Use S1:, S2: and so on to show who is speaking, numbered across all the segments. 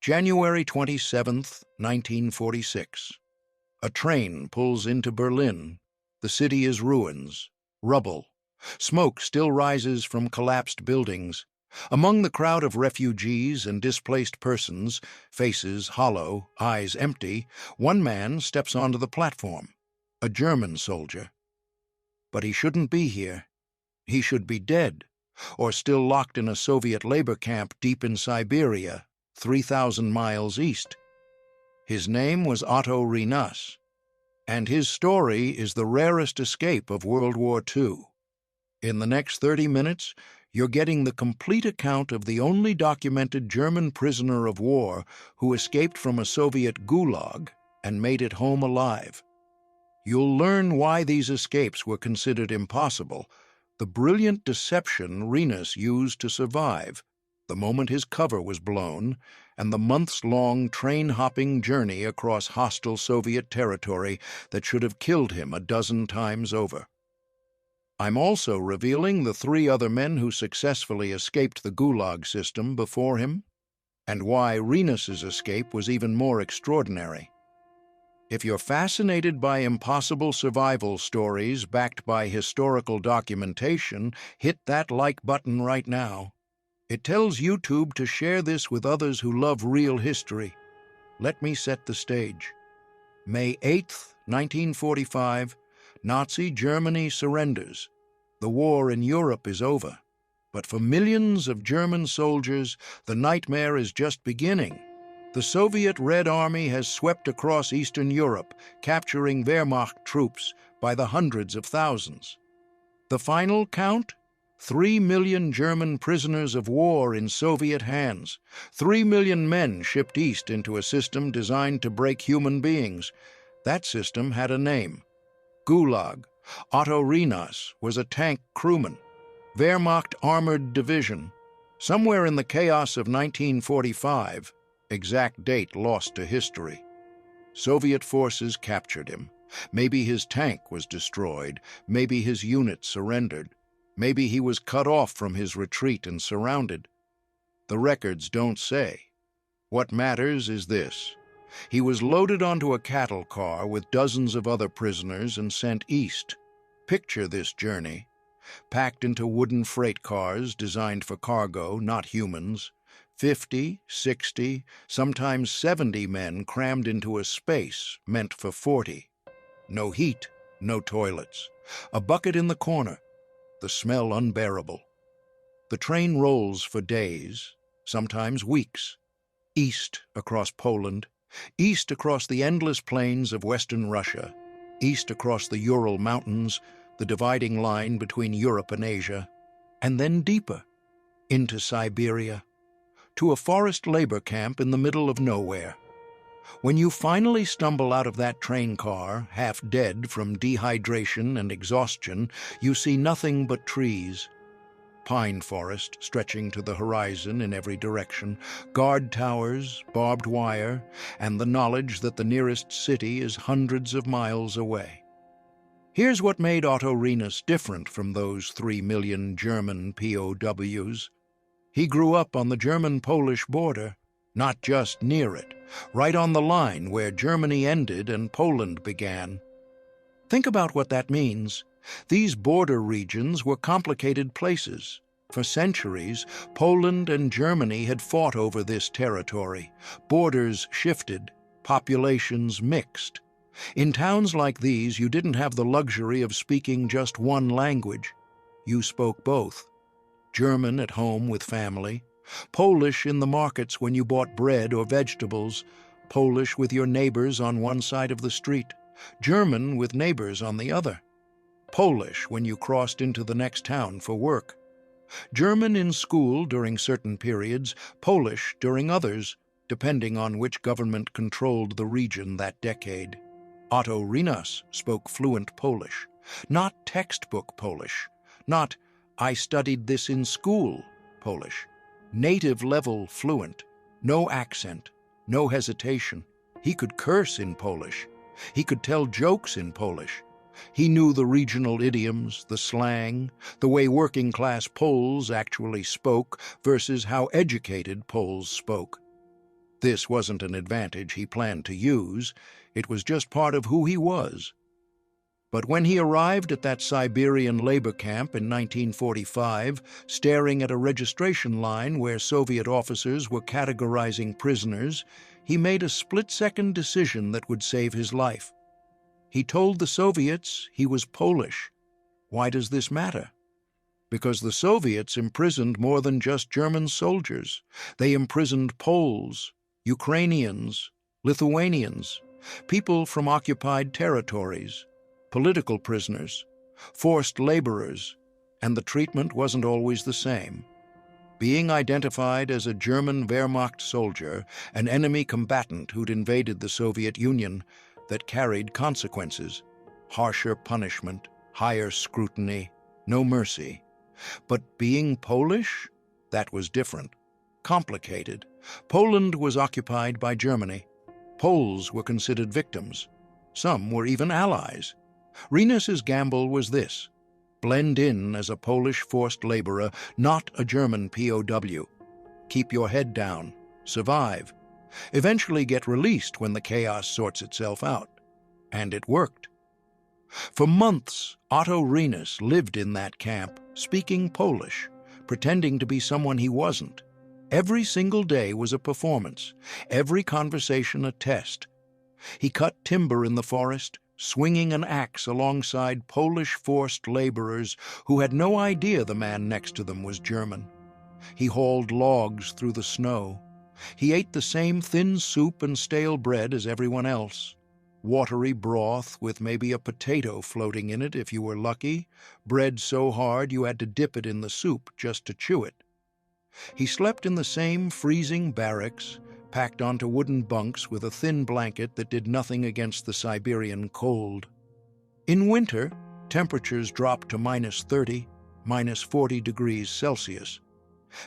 S1: January 27th, 1946. A train pulls into Berlin. The city is ruins, rubble. Smoke still rises from collapsed buildings. Among the crowd of refugees and displaced persons, faces hollow, eyes empty, one man steps onto the platform, a German soldier. But he shouldn't be here. He should be dead, or still locked in a Soviet labor camp deep in Siberia, 3,000 miles east. His name was Otto Rinas, and his story is the rarest escape of World War II. In the next 30 minutes, you're getting the complete account of the only documented German prisoner of war who escaped from a Soviet Gulag and made it home alive. You'll learn why these escapes were considered impossible, the brilliant deception Rinas used to survive, the moment his cover was blown, and the months-long train-hopping journey across hostile Soviet territory that should have killed him a dozen times over. I'm also revealing the 3 other men who successfully escaped the Gulag system before him, and why Rinas's escape was even more extraordinary. If you're fascinated by impossible survival stories backed by historical documentation, hit that like button right now. It tells YouTube to share this with others who love real history. Let me set the stage. May 8th, 1945, Nazi Germany surrenders. The war in Europe is over. But for millions of German soldiers, the nightmare is just beginning. The Soviet Red Army has swept across Eastern Europe, capturing Wehrmacht troops by the hundreds of thousands. The final count? 3 million German prisoners of war in Soviet hands. 3 million men shipped east into a system designed to break human beings. That system had a name. Gulag. Otto Rinas was a tank crewman. Wehrmacht Armored Division. Somewhere in the chaos of 1945, exact date lost to history, Soviet forces captured him. Maybe his tank was destroyed. Maybe his unit surrendered. Maybe he was cut off from his retreat and surrounded. The records don't say. What matters is this. He was loaded onto a cattle car with dozens of other prisoners and sent east. Picture this journey. Packed into wooden freight cars designed for cargo, not humans. 50, 60, sometimes 70 men crammed into a space meant for 40. No heat, no toilets. A bucket in the corner. The smell unbearable. The train rolls for days, sometimes weeks. East across Poland, east across the endless plains of Western Russia, east across the Ural Mountains, the dividing line between Europe and Asia, and then deeper, into Siberia, to a forest labor camp in the middle of nowhere. When you finally stumble out of that train car, half dead from dehydration and exhaustion, you see nothing but trees. Pine forest stretching to the horizon in every direction, guard towers, barbed wire, and the knowledge that the nearest city is hundreds of miles away. Here's what made Otto Rinas different from those 3 million German POWs. He grew up on the German-Polish border, not just near it, right on the line where Germany ended and Poland began. Think about what that means. These border regions were complicated places. For centuries, Poland and Germany had fought over this territory. Borders shifted, populations mixed. In towns like these, you didn't have the luxury of speaking just one language. You spoke both. German at home with family, Polish in the markets when you bought bread or vegetables, Polish with your neighbors on one side of the street, German with neighbors on the other, Polish when you crossed into the next town for work, German in school during certain periods, Polish during others, depending on which government controlled the region that decade. Otto Rinas spoke fluent Polish, not textbook Polish, not "I studied this in school" Polish. Native-level fluent, no accent, no hesitation. He could curse in Polish. He could tell jokes in Polish. He knew the regional idioms, the slang, the way working-class Poles actually spoke versus how educated Poles spoke. This wasn't an advantage he planned to use, it was just part of who he was. But when he arrived at that Siberian labor camp in 1945, staring at a registration line where Soviet officers were categorizing prisoners, he made a split-second decision that would save his life. He told the Soviets he was Polish. Why does this matter? Because the Soviets imprisoned more than just German soldiers. They imprisoned Poles, Ukrainians, Lithuanians, people from occupied territories, political prisoners, forced laborers, and the treatment wasn't always the same. Being identified as a German Wehrmacht soldier, an enemy combatant who'd invaded the Soviet Union, that carried consequences, harsher punishment, higher scrutiny, no mercy. But being Polish? That was different, complicated. Poland was occupied by Germany. Poles were considered victims. Some were even allies. Rinas's gamble was this: blend in as a Polish forced laborer, not a German POW. Keep your head down, survive, eventually get released when the chaos sorts itself out. And it worked. For months, Otto Rinas lived in that camp, speaking Polish, pretending to be someone he wasn't. Every single day was a performance, every conversation a test. He cut timber in the forest, swinging an axe alongside Polish forced laborers who had no idea the man next to them was German. He hauled logs through the snow. He ate the same thin soup and stale bread as everyone else. Watery broth with maybe a potato floating in it if you were lucky, bread so hard you had to dip it in the soup just to chew it. He slept in the same freezing barracks, packed onto wooden bunks with a thin blanket that did nothing against the Siberian cold. In winter, temperatures dropped to -30, -40 degrees Celsius.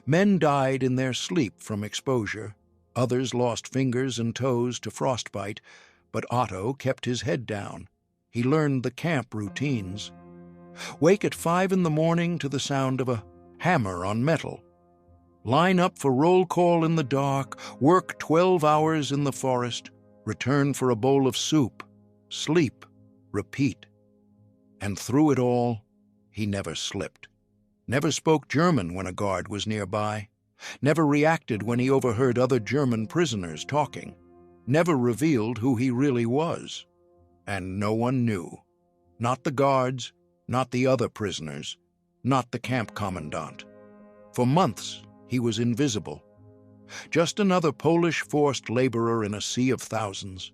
S1: Men died in their sleep from exposure. Others lost fingers and toes to frostbite, but Otto kept his head down. He learned the camp routines. Wake at 5 in the morning to the sound of a hammer on metal. Line up for roll call in the dark, work 12 hours in the forest, return for a bowl of soup, sleep, repeat. And through it all, he never slipped. Never spoke German when a guard was nearby. Never reacted when he overheard other German prisoners talking. Never revealed who he really was. And no one knew. Not the guards, not the other prisoners, not the camp commandant. For months, he was invisible. Just another Polish forced laborer in a sea of thousands.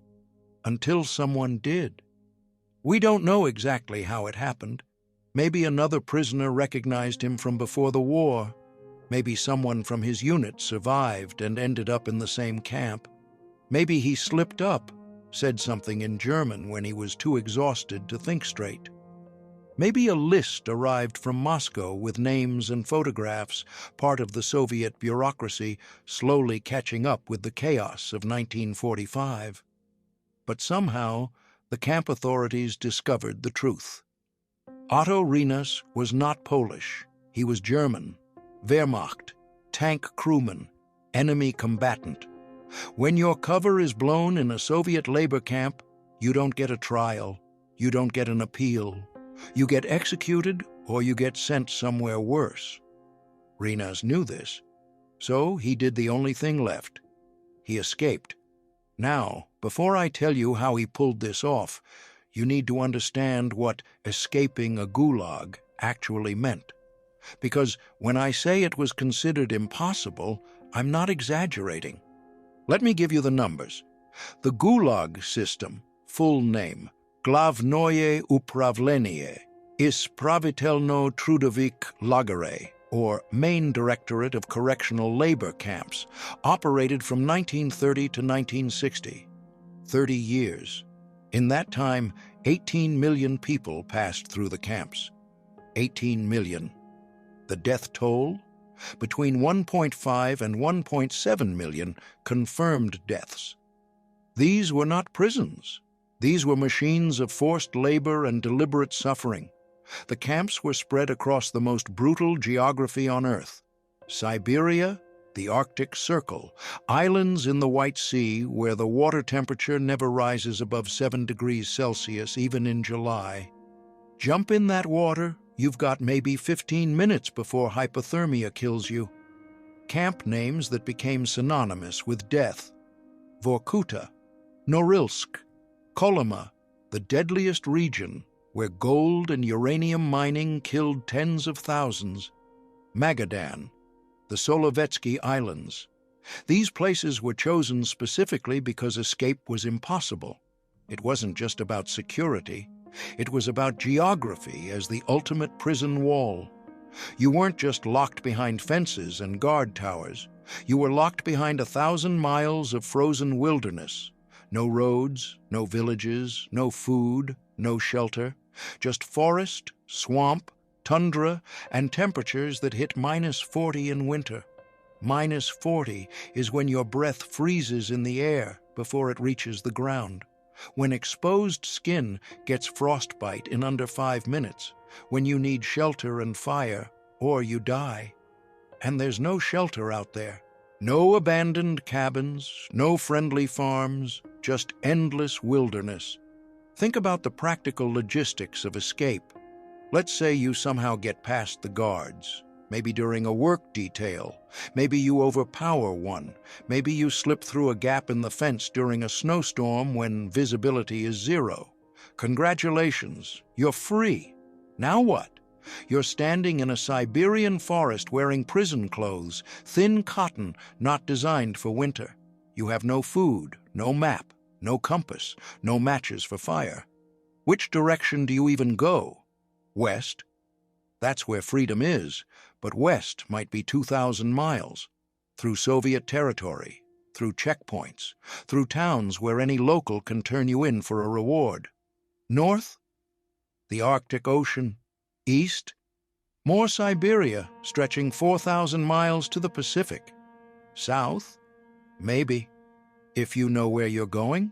S1: Until someone did. We don't know exactly how it happened. Maybe another prisoner recognized him from before the war. Maybe someone from his unit survived and ended up in the same camp. Maybe he slipped up, said something in German when he was too exhausted to think straight. Maybe a list arrived from Moscow with names and photographs, part of the Soviet bureaucracy slowly catching up with the chaos of 1945. But somehow, the camp authorities discovered the truth. Otto Rinas was not Polish. He was German, Wehrmacht, tank crewman, enemy combatant. When your cover is blown in a Soviet labor camp, you don't get a trial, you don't get an appeal. You get executed or you get sent somewhere worse. Rinas knew this, so he did the only thing left. He escaped. Now, before I tell you how he pulled this off, you need to understand what escaping a Gulag actually meant. Because when I say it was considered impossible, I'm not exaggerating. Let me give you the numbers. The Gulag system, full name, Główne Upravlenie Ispravitelno Trudowik Lagery, or Main Directorate of Correctional Labor Camps, operated from 1930 to 1960. 30 years. In that time, 18 million people passed through the camps. 18 million. The death toll? Between 1.5 and 1.7 million confirmed deaths. These were not prisons. These were machines of forced labor and deliberate suffering. The camps were spread across the most brutal geography on Earth: Siberia, The Arctic Circle, islands in the White Sea where the water temperature never rises above 7 degrees Celsius even in July. Jump in that water, you've got maybe 15 minutes before hypothermia kills you. Camp names that became synonymous with death: Vorkuta, Norilsk, Kolyma, the deadliest region where gold and uranium mining killed tens of thousands; Magadan, the Solovetsky Islands. These places were chosen specifically because escape was impossible. It wasn't just about security. It was about geography as the ultimate prison wall. You weren't just locked behind fences and guard towers. You were locked behind 1,000 miles of frozen wilderness. No roads, no villages, no food, no shelter. Just forest, swamp, tundra, and temperatures that hit -40 in winter. -40 is when your breath freezes in the air before it reaches the ground. When exposed skin gets frostbite in under 5 minutes, when you need shelter and fire, or you die. And there's no shelter out there. No abandoned cabins, no friendly farms, just endless wilderness. Think about the practical logistics of escape. Let's say you somehow get past the guards, maybe during a work detail, maybe you overpower one, maybe you slip through a gap in the fence during a snowstorm when visibility is 0. Congratulations, you're free. Now what? You're standing in a Siberian forest wearing prison clothes, thin cotton not designed for winter. You have no food, no map, no compass, no matches for fire. Which direction do you even go? West? That's where freedom is, but west might be 2,000 miles. Through Soviet territory, through checkpoints, through towns where any local can turn you in for a reward. North? The Arctic Ocean. East? More Siberia, stretching 4,000 miles to the Pacific. South? Maybe. If you know where you're going,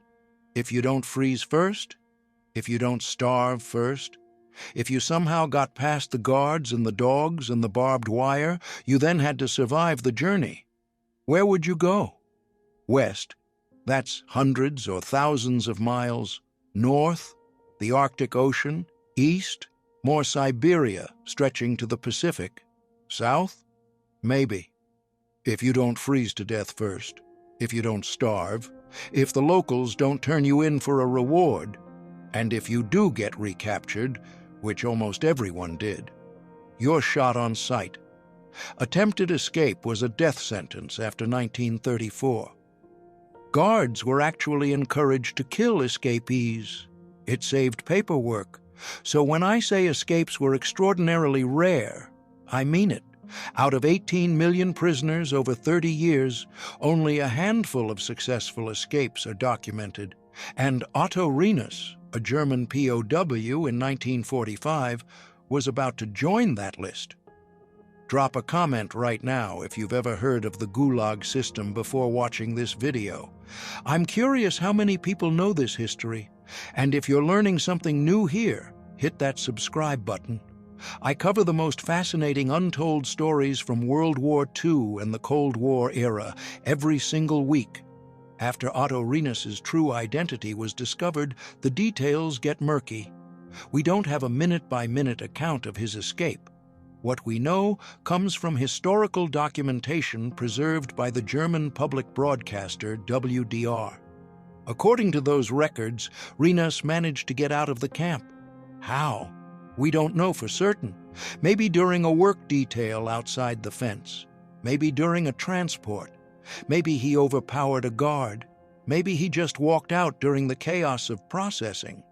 S1: if you don't freeze first, if you don't starve first, if you somehow got past the guards and the dogs and the barbed wire, you then had to survive the journey. Where would you go? West, that's hundreds or thousands of miles. North, the Arctic Ocean. East, more Siberia, stretching to the Pacific. South? Maybe. If you don't freeze to death first, if you don't starve, if the locals don't turn you in for a reward, and if you do get recaptured, which almost everyone did, you're shot on sight. Attempted escape was a death sentence after 1934. Guards were actually encouraged to kill escapees. It saved paperwork. So when I say escapes were extraordinarily rare, I mean it. Out of 18 million prisoners over 30 years, only a handful of successful escapes are documented. And Otto Rinas, a German POW in 1945, was about to join that list. Drop a comment right now if you've ever heard of the Gulag system before watching this video. I'm curious how many people know this history. And if you're learning something new here, hit that subscribe button. I cover the most fascinating untold stories from World War II and the Cold War era every single week. After Otto Rinas' true identity was discovered, the details get murky. We don't have a minute-by-minute account of his escape. What we know comes from historical documentation preserved by the German public broadcaster WDR. According to those records, Rinas managed to get out of the camp. How? We don't know for certain. Maybe during a work detail outside the fence. Maybe during a transport. Maybe he overpowered a guard. Maybe he just walked out during the chaos of processing.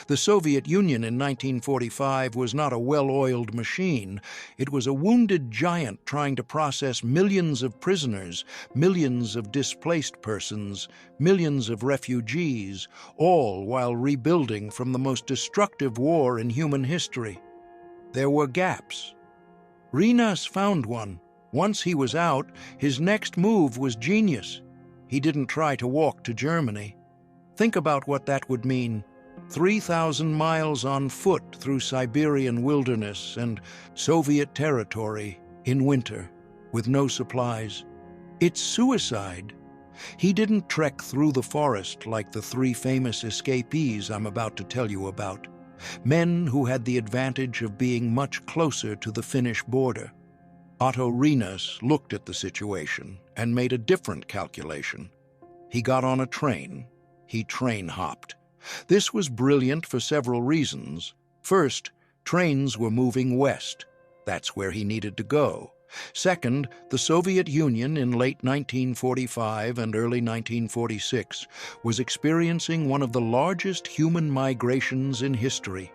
S1: The Soviet Union in 1945 was not a well-oiled machine. It was a wounded giant trying to process millions of prisoners, millions of displaced persons, millions of refugees, all while rebuilding from the most destructive war in human history. There were gaps. Rinas found one. Once he was out, his next move was genius. He didn't try to walk to Germany. Think about what that would mean. 3,000 miles on foot through Siberian wilderness and Soviet territory in winter, with no supplies. It's suicide. He didn't trek through the forest like the three famous escapees I'm about to tell you about, men who had the advantage of being much closer to the Finnish border. Otto Rinas looked at the situation and made a different calculation. He got on a train. He train-hopped. This was brilliant for several reasons. First, trains were moving west. That's where he needed to go. Second, the Soviet Union in late 1945 and early 1946 was experiencing one of the largest human migrations in history.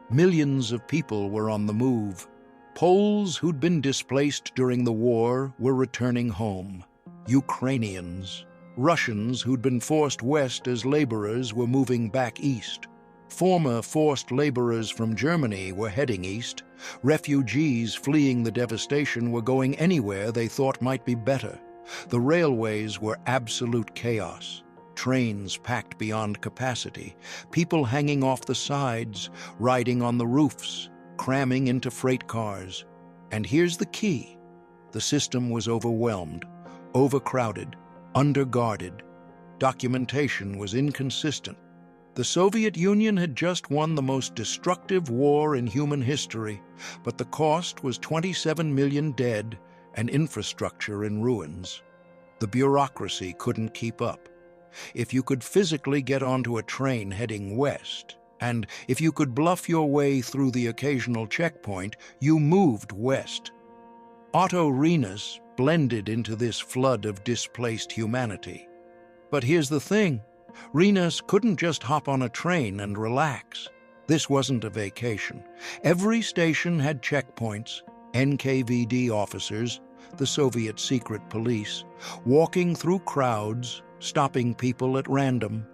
S1: Millions of people were on the move. Poles who'd been displaced during the war were returning home. Ukrainians, Russians who'd been forced west as laborers were moving back east. Former forced laborers from Germany were heading east. Refugees fleeing the devastation were going anywhere they thought might be better. The railways were absolute chaos. Trains packed beyond capacity, people hanging off the sides, riding on the roofs, cramming into freight cars. And here's the key. The system was overwhelmed, overcrowded, underguarded. Documentation was inconsistent. The Soviet Union had just won the most destructive war in human history, but the cost was 27 million dead and infrastructure in ruins. The bureaucracy couldn't keep up. If you could physically get onto a train heading west, and if you could bluff your way through the occasional checkpoint, you moved west. Otto Rinas blended into this flood of displaced humanity. But here's the thing. Rinas couldn't just hop on a train and relax. This wasn't a vacation. Every station had checkpoints, NKVD officers, the Soviet secret police, walking through crowds, stopping people at random.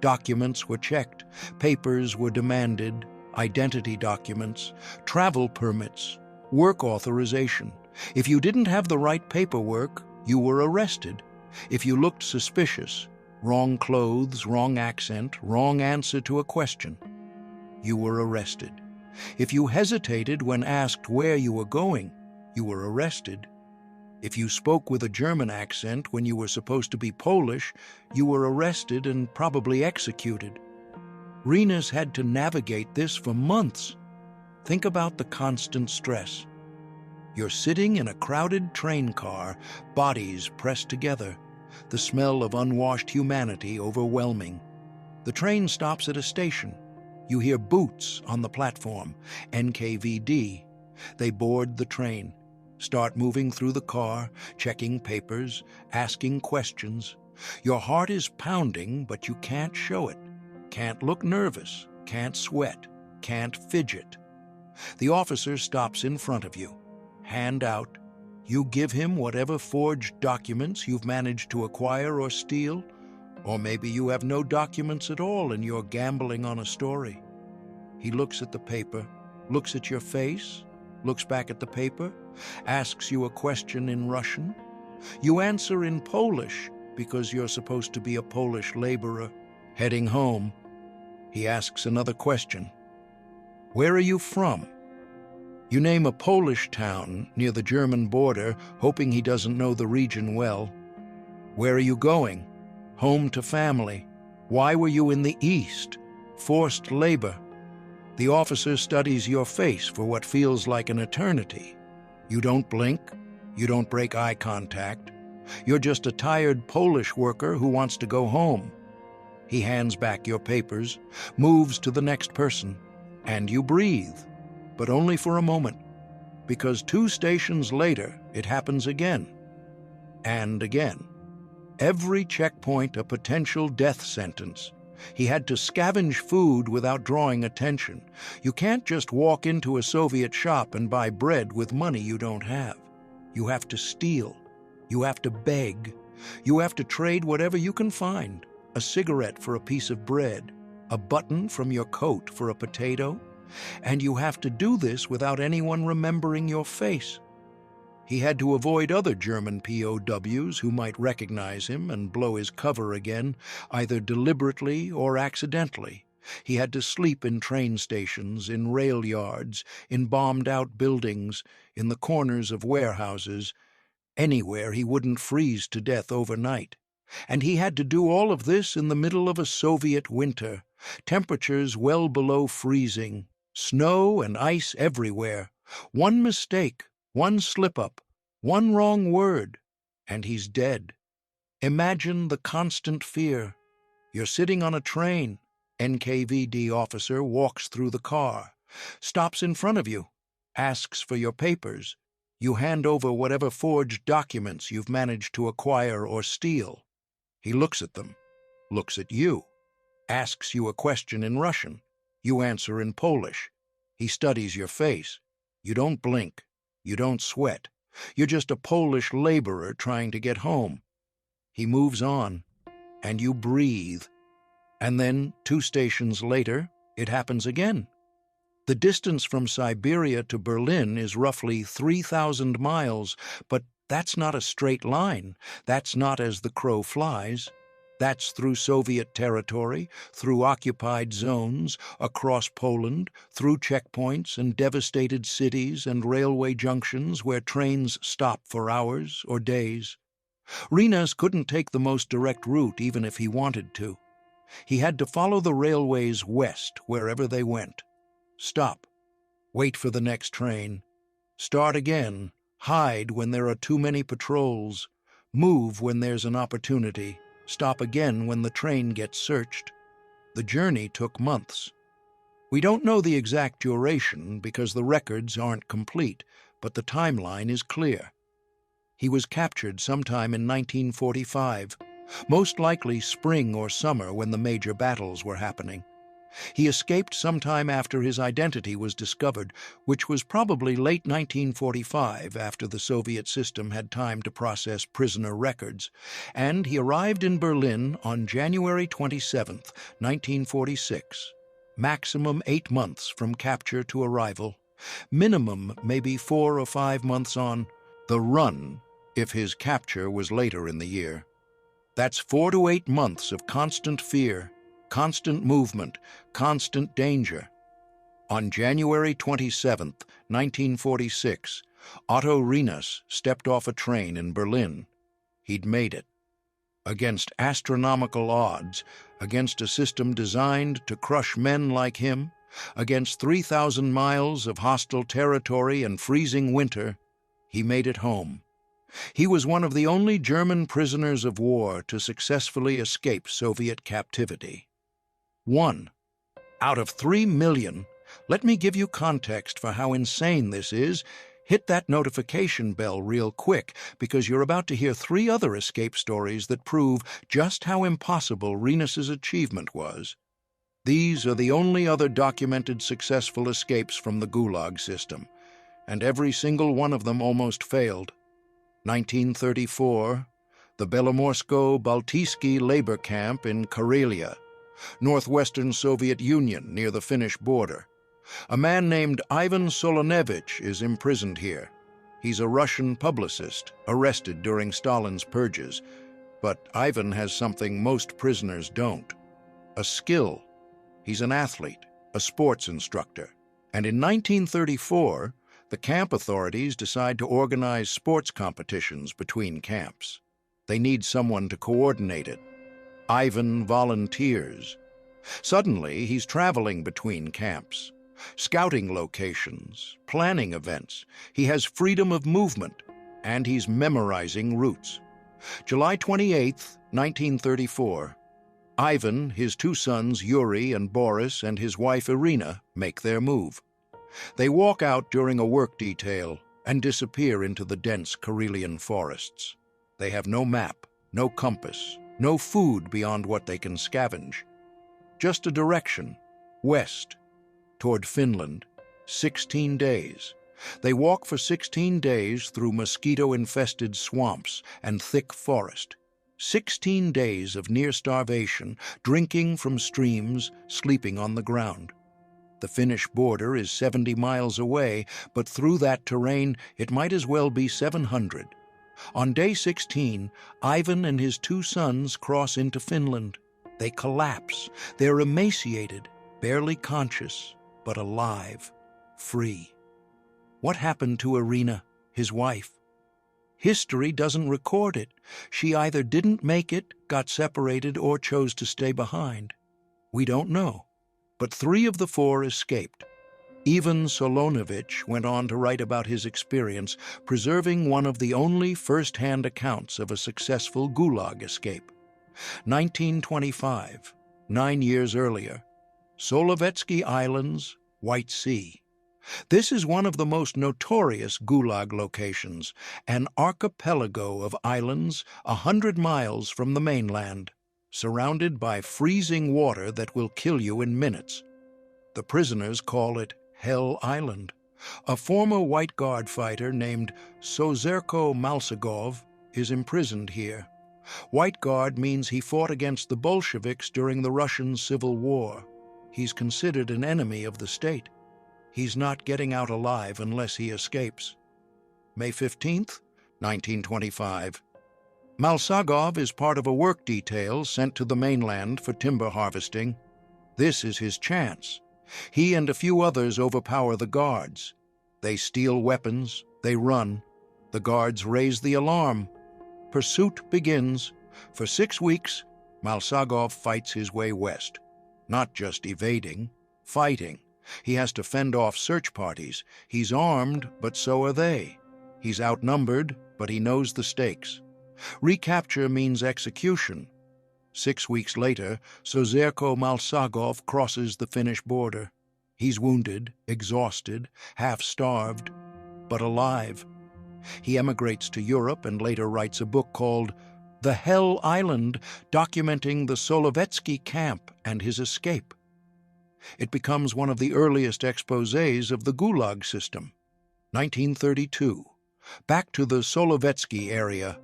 S1: Documents were checked, papers were demanded, identity documents, travel permits, work authorization. If you didn't have the right paperwork, you were arrested. If you looked suspicious, wrong clothes, wrong accent, wrong answer to a question, you were arrested. If you hesitated when asked where you were going, you were arrested. If you spoke with a German accent when you were supposed to be Polish, you were arrested and probably executed. Rinas had to navigate this for months. Think about the constant stress. You're sitting in a crowded train car, bodies pressed together, the smell of unwashed humanity overwhelming. The train stops at a station. You hear boots on the platform, NKVD. They board the train, start moving through the car, checking papers, asking questions. Your heart is pounding, but you can't show it. Can't look nervous, can't sweat, can't fidget. The officer stops in front of you, hand out. You give him whatever forged documents you've managed to acquire or steal, or maybe you have no documents at all and you're gambling on a story. He looks at the paper, looks at your face, looks back at the paper, asks you a question in Russian. You answer in Polish because you're supposed to be a Polish laborer. Heading home, he asks another question. Where are you from? You name a Polish town near the German border, hoping he doesn't know the region well. Where are you going? Home to family. Why were you in the East? Forced labor. The officer studies your face for what feels like an eternity. You don't blink. You don't break eye contact. You're just a tired Polish worker who wants to go home. He hands back your papers, moves to the next person, and you breathe. But only for a moment, because 2 stations later, it happens again. And again. Every checkpoint a potential death sentence. He had to scavenge food without drawing attention. You can't just walk into a Soviet shop and buy bread with money you don't have. You have to steal. You have to beg. You have to trade whatever you can find. A cigarette for a piece of bread, a button from your coat for a potato. And you have to do this without anyone remembering your face. He had to avoid other German POWs who might recognize him and blow his cover again, either deliberately or accidentally. He had to sleep in train stations, in rail yards, in bombed-out buildings, in the corners of warehouses, Anywhere he wouldn't freeze to death overnight. And he had to do all of this in the middle of a Soviet winter, temperatures well below freezing, snow and ice everywhere. One mistake, one slip-up, one wrong word, and he's dead. Imagine the constant fear. You're sitting on a train. NKVD officer walks through the car, stops in front of you, asks for your papers. You hand over whatever forged documents you've managed to acquire or steal. He looks at them, looks at you, asks you a question in Russian. You answer in Polish. He studies your face. You don't blink. You don't sweat. You're just a Polish laborer trying to get home. He moves on, and you breathe. And then, 2 stations later, it happens again. The distance from Siberia to Berlin is roughly 3,000 miles, but that's not a straight line. That's not as the crow flies. That's through Soviet territory, through occupied zones, across Poland, through checkpoints and devastated cities and railway junctions where trains stop for hours or days. Rinas couldn't take the most direct route even if he wanted to. He had to follow the railways west wherever they went. Stop. Wait for the next train. Start again. Hide when there are too many patrols. Move when there's an opportunity. Stop again when the train gets searched. The journey took months. We don't know the exact duration because the records aren't complete, but the timeline is clear. He was captured sometime in 1945, most likely spring or summer when the major battles were happening. He escaped sometime after his identity was discovered, which was probably late 1945 after the Soviet system had time to process prisoner records, and he arrived in Berlin on January 27, 1946. Maximum 8 months from capture to arrival. Minimum maybe 4 or 5 months on the run if his capture was later in the year. That's 4 to 8 months of constant fear, constant movement, constant danger. On January 27, 1946, Otto Rinas stepped off a train in Berlin. He'd made it. Against astronomical odds, against a system designed to crush men like him, against 3,000 miles of hostile territory and freezing winter, he made it home. He was one of the only German prisoners of war to successfully escape Soviet captivity. 1 out of 3 million. Let me give you context for how insane this is. Hit that notification bell real quick, because you're about to hear 3 other escape stories that prove just how impossible Rinas's achievement was. These are the only other documented successful escapes from the Gulag system, and every single one of them almost failed. 1934, the Belomorsko-Baltijski labor camp in Karelia, northwestern Soviet Union near the Finnish border. A man named Ivan Solonevich is imprisoned here. He's a Russian publicist, arrested during Stalin's purges. But Ivan has something most prisoners don't: a skill. He's an athlete, a sports instructor. And in 1934, the camp authorities decide to organize sports competitions between camps. They need someone to coordinate it. Ivan volunteers. Suddenly, he's traveling between camps, scouting locations, planning events. He has freedom of movement, and he's memorizing routes. July 28, 1934, Ivan, his 2 sons Yuri and Boris, and his wife Irina make their move. They walk out during a work detail and disappear into the dense Karelian forests. They have no map, no compass, no food beyond what they can scavenge. Just a direction, west, toward Finland. 16 days. They walk for 16 days through mosquito-infested swamps and thick forest. 16 days of near starvation, drinking from streams, sleeping on the ground. The Finnish border is 70 miles away, but through that terrain it might as well be 700. On day 16, Ivan and his 2 sons cross into Finland. They collapse. They're emaciated, barely conscious, but alive, free. What happened to Irina, his wife? History doesn't record it. She either didn't make it, got separated, or chose to stay behind. We don't know. But 3 of the 4 escaped. Ivan Solonovich went on to write about his experience, preserving one of the only first-hand accounts of a successful Gulag escape. 1925, 9 years earlier. Solovetsky Islands, White Sea. This is one of the most notorious Gulag locations, an archipelago of islands 100 miles from the mainland, surrounded by freezing water that will kill you in minutes. The prisoners call it Hell Island. A former White Guard fighter named Sozerko Malsagov is imprisoned here. White Guard means he fought against the Bolsheviks during the Russian Civil War. He's considered an enemy of the state. He's not getting out alive unless he escapes. May 15th, 1925. Malsagov is part of a work detail sent to the mainland for timber harvesting. This is his chance. He and a few others overpower the guards. They steal weapons, they run. The guards raise the alarm. Pursuit begins. For 6 weeks, Malsagov fights his way west. Not just evading, fighting. He has to fend off search parties. He's armed, but so are they. He's outnumbered, but he knows the stakes. Recapture means execution. 6 weeks later, Sozerko Malsagov crosses the Finnish border. He's wounded, exhausted, half-starved, but alive. He emigrates to Europe and later writes a book called The Hell Island, documenting the Solovetsky camp and his escape. It becomes one of the earliest exposés of the Gulag system. 1932. Back to the Solovetsky area.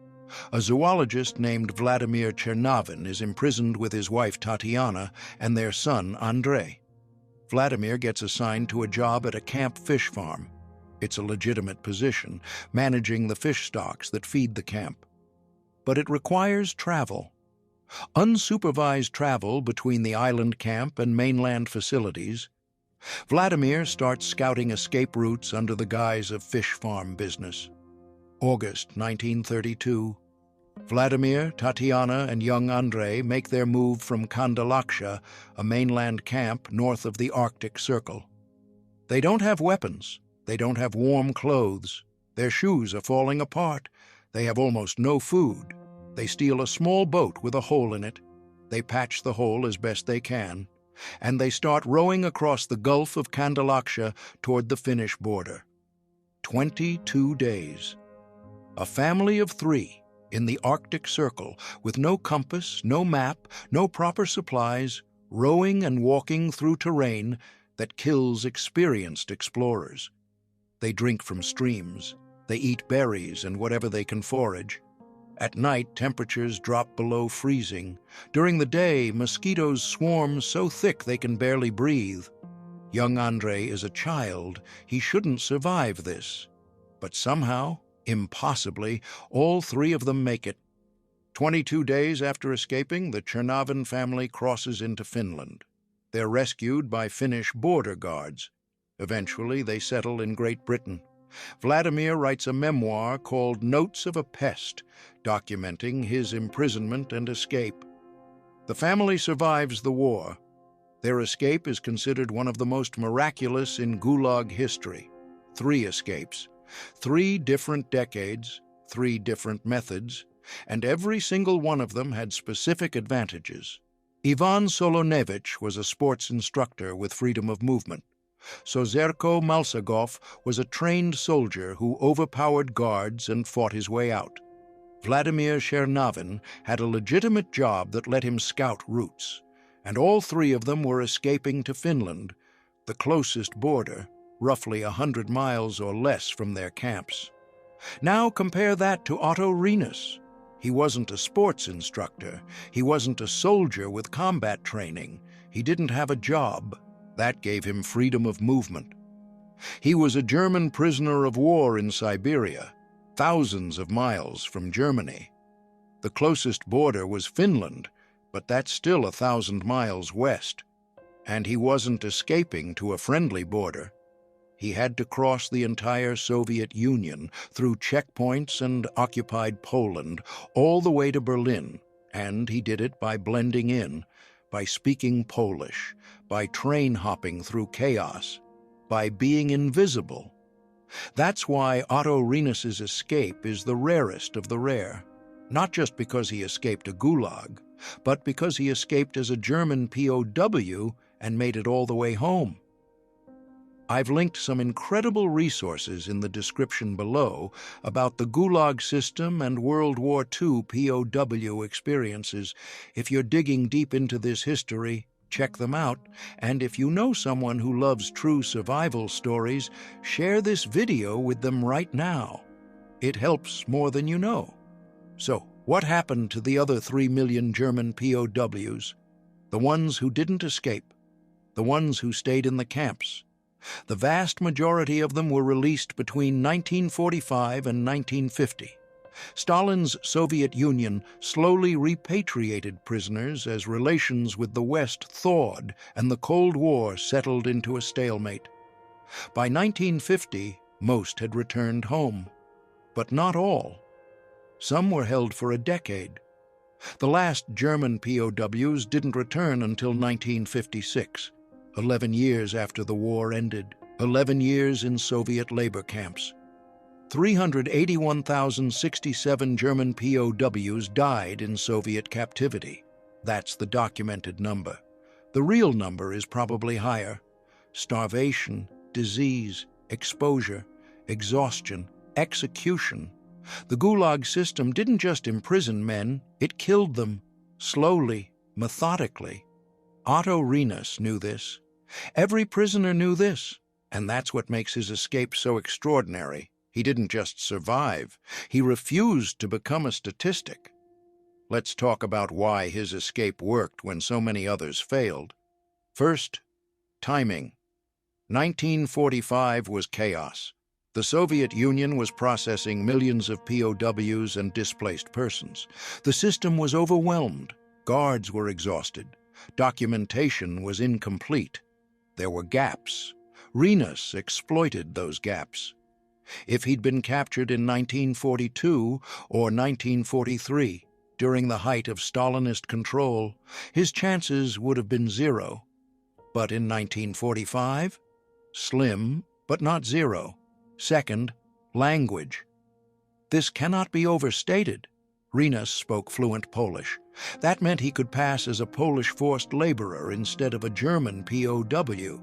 S1: A zoologist named Vladimir Chernavin is imprisoned with his wife Tatiana and their son Andrei. Vladimir gets assigned to a job at a camp fish farm. It's a legitimate position, managing the fish stocks that feed the camp. But it requires travel. Unsupervised travel between the island camp and mainland facilities. Vladimir starts scouting escape routes under the guise of fish farm business. August 1932. Vladimir, Tatiana, and young Andrei make their move from Kandalaksha, a mainland camp north of the Arctic Circle. They don't have weapons. They don't have warm clothes. Their shoes are falling apart. They have almost no food. They steal a small boat with a hole in it. They patch the hole as best they can, and they start rowing across the Gulf of Kandalaksha toward the Finnish border. 22 days. A family of 3 in the Arctic Circle with no compass, no map, no proper supplies, rowing and walking through terrain that kills experienced explorers. They drink from streams. They eat berries and whatever they can forage. At night, temperatures drop below freezing. During the day, mosquitoes swarm so thick they can barely breathe. Young Andrei is a child. He shouldn't survive this. But somehow, impossibly, all 3 of them make it. 22 days after escaping, the Chernavin family crosses into Finland. They're rescued by Finnish border guards. Eventually, they settle in Great Britain. Vladimir writes a memoir called Notes of a Pest, documenting his imprisonment and escape. The family survives the war. Their escape is considered one of the most miraculous in Gulag history. 3 escapes, 3 different decades, 3 different methods, and every single one of them had specific advantages. Ivan Solonovich was a sports instructor with freedom of movement. Sozerko Malsagov was a trained soldier who overpowered guards and fought his way out. Vladimir Chernavin had a legitimate job that let him scout routes, and all 3 of them were escaping to Finland, the closest border, roughly 100 miles or less from their camps. Now compare that to Otto Rinas. He wasn't a sports instructor. He wasn't a soldier with combat training. He didn't have a job. That gave him freedom of movement. He was a German prisoner of war in Siberia, thousands of miles from Germany. The closest border was Finland, but that's still 1,000 miles west. And he wasn't escaping to a friendly border. He had to cross the entire Soviet Union through checkpoints and occupied Poland all the way to Berlin, and he did it by blending in, by speaking Polish, by train hopping through chaos, by being invisible. That's why Otto Rinas's escape is the rarest of the rare, not just because he escaped a Gulag, but because he escaped as a German POW and made it all the way home. I've linked some incredible resources in the description below about the Gulag system and World War II POW experiences. If you're digging deep into this history, check them out. And if you know someone who loves true survival stories, share this video with them right now. It helps more than you know. So, what happened to the other 3 million German POWs? The ones who didn't escape, the ones who stayed in the camps. The vast majority of them were released between 1945 and 1950. Stalin's Soviet Union slowly repatriated prisoners as relations with the West thawed and the Cold War settled into a stalemate. By 1950, most had returned home, but not all. Some were held for a decade. The last German POWs didn't return until 1956. 11 years after the war ended, 11 years in Soviet labor camps. 381,067 German POWs died in Soviet captivity. That's the documented number. The real number is probably higher. Starvation, disease, exposure, exhaustion, execution. The Gulag system didn't just imprison men, it killed them, slowly, methodically. Otto Rinas knew this. Every prisoner knew this, and that's what makes his escape so extraordinary. He didn't just survive, he refused to become a statistic. Let's talk about why his escape worked when so many others failed. First, timing. 1945 was chaos. The Soviet Union was processing millions of POWs and displaced persons. The system was overwhelmed. Guards were exhausted. Documentation was incomplete. There were gaps. Rinas exploited those gaps. If he'd been captured in 1942 or 1943, during the height of Stalinist control, his chances would have been zero. But in 1945, slim, but not zero. Second, language. This cannot be overstated. Rinas spoke fluent Polish. That meant he could pass as a Polish forced laborer instead of a German POW.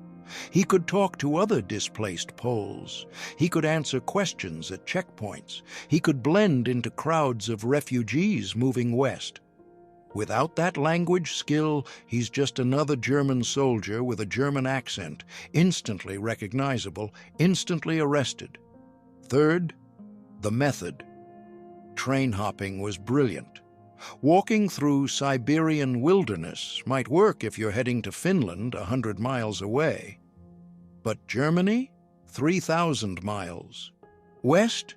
S1: He could talk to other displaced Poles. He could answer questions at checkpoints. He could blend into crowds of refugees moving west. Without that language skill, he's just another German soldier with a German accent, instantly recognizable, instantly arrested. Third, the method. Train hopping was brilliant. Walking through Siberian wilderness might work if you're heading to Finland 100 miles away. But Germany? 3,000 miles. West?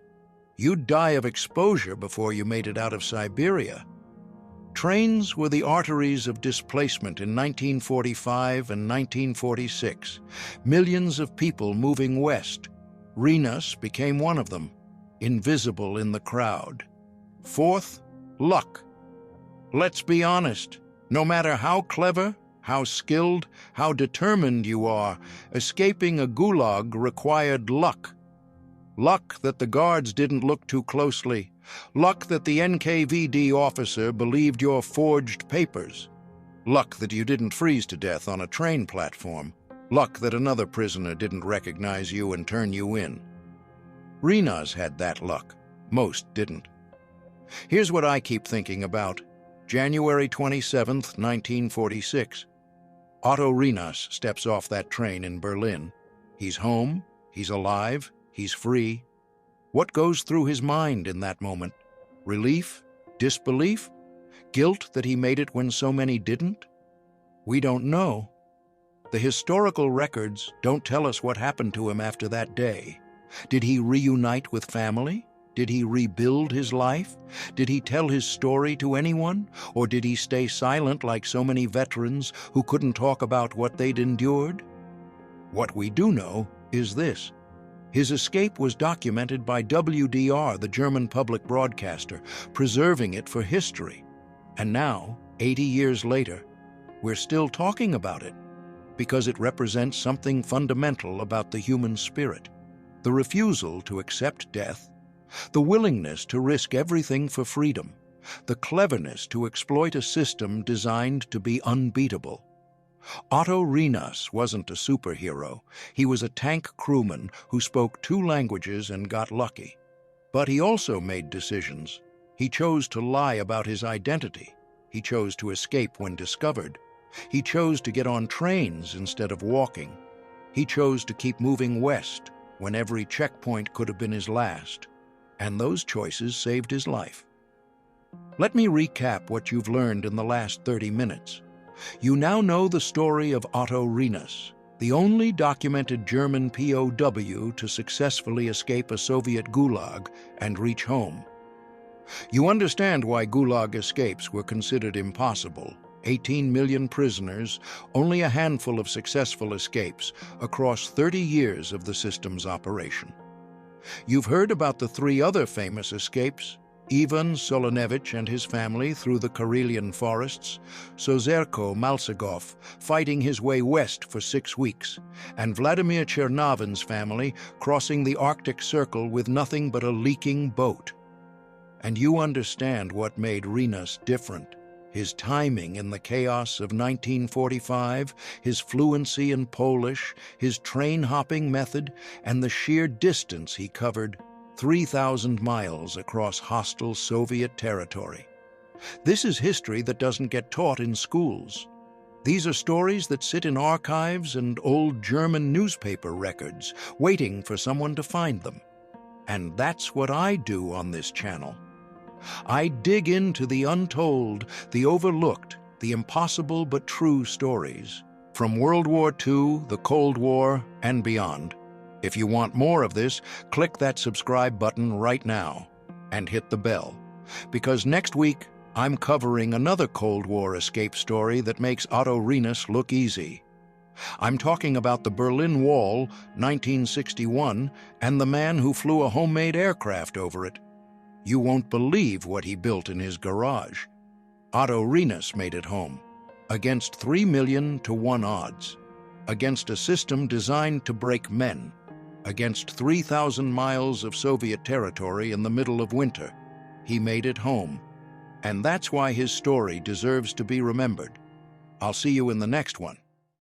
S1: You'd die of exposure before you made it out of Siberia. Trains were the arteries of displacement in 1945 and 1946. Millions of people moving west. Rinas became one of them, invisible in the crowd. Fourth, luck. Let's be honest, no matter how clever, how skilled, how determined you are, escaping a gulag required luck. Luck that the guards didn't look too closely. Luck that the NKVD officer believed your forged papers. Luck that you didn't freeze to death on a train platform. Luck that another prisoner didn't recognize you and turn you in. Rinas had that luck. Most didn't. Here's what I keep thinking about. January 27th, 1946. Otto Rinas steps off that train in Berlin. He's home, he's alive, he's free. What goes through his mind in that moment? Relief? Disbelief? Guilt that he made it when so many didn't? We don't know. The historical records don't tell us what happened to him after that day. Did he reunite with family? Did he rebuild his life? Did he tell his story to anyone? Or did he stay silent like so many veterans who couldn't talk about what they'd endured? What we do know is this. His escape was documented by WDR, the German public broadcaster, preserving it for history. And now, 80 years later, we're still talking about it because it represents something fundamental about the human spirit: the refusal to accept death, the willingness to risk everything for freedom, the cleverness to exploit a system designed to be unbeatable. Otto Rinas wasn't a superhero. He was a tank crewman who spoke 2 languages and got lucky. But he also made decisions. He chose to lie about his identity. He chose to escape when discovered. He chose to get on trains instead of walking. He chose to keep moving west when every checkpoint could have been his last. And those choices saved his life. Let me recap what you've learned in the last 30 minutes. You now know the story of Otto Rinas, the only documented German POW to successfully escape a Soviet Gulag and reach home. You understand why Gulag escapes were considered impossible. 18 million prisoners, only a handful of successful escapes across 30 years of the system's operation. You've heard about the 3 other famous escapes: Ivan Solanevich and his family through the Karelian forests, Sozerko Malsagov fighting his way west for 6 weeks, and Vladimir Chernovin's family crossing the Arctic Circle with nothing but a leaking boat. And you understand what made Rinas different: his timing in the chaos of 1945, his fluency in Polish, his train-hopping method, and the sheer distance he covered: 3,000 miles across hostile Soviet territory. This is history that doesn't get taught in schools. These are stories that sit in archives and old German newspaper records, waiting for someone to find them. And that's what I do on this channel. I dig into the untold, the overlooked, the impossible but true stories from World War II, the Cold War, and beyond. If you want more of this, click that subscribe button right now and hit the bell, because next week I'm covering another Cold War escape story that makes Otto Rinas look easy. I'm talking about the Berlin Wall, 1961, and the man who flew a homemade aircraft over it. You won't believe what he built in his garage. Otto Rinas made it home, against 3 million to 1 odds, against a system designed to break men, against 3,000 miles of Soviet territory in the middle of winter. He made it home. And that's why his story deserves to be remembered. I'll see you in the next one.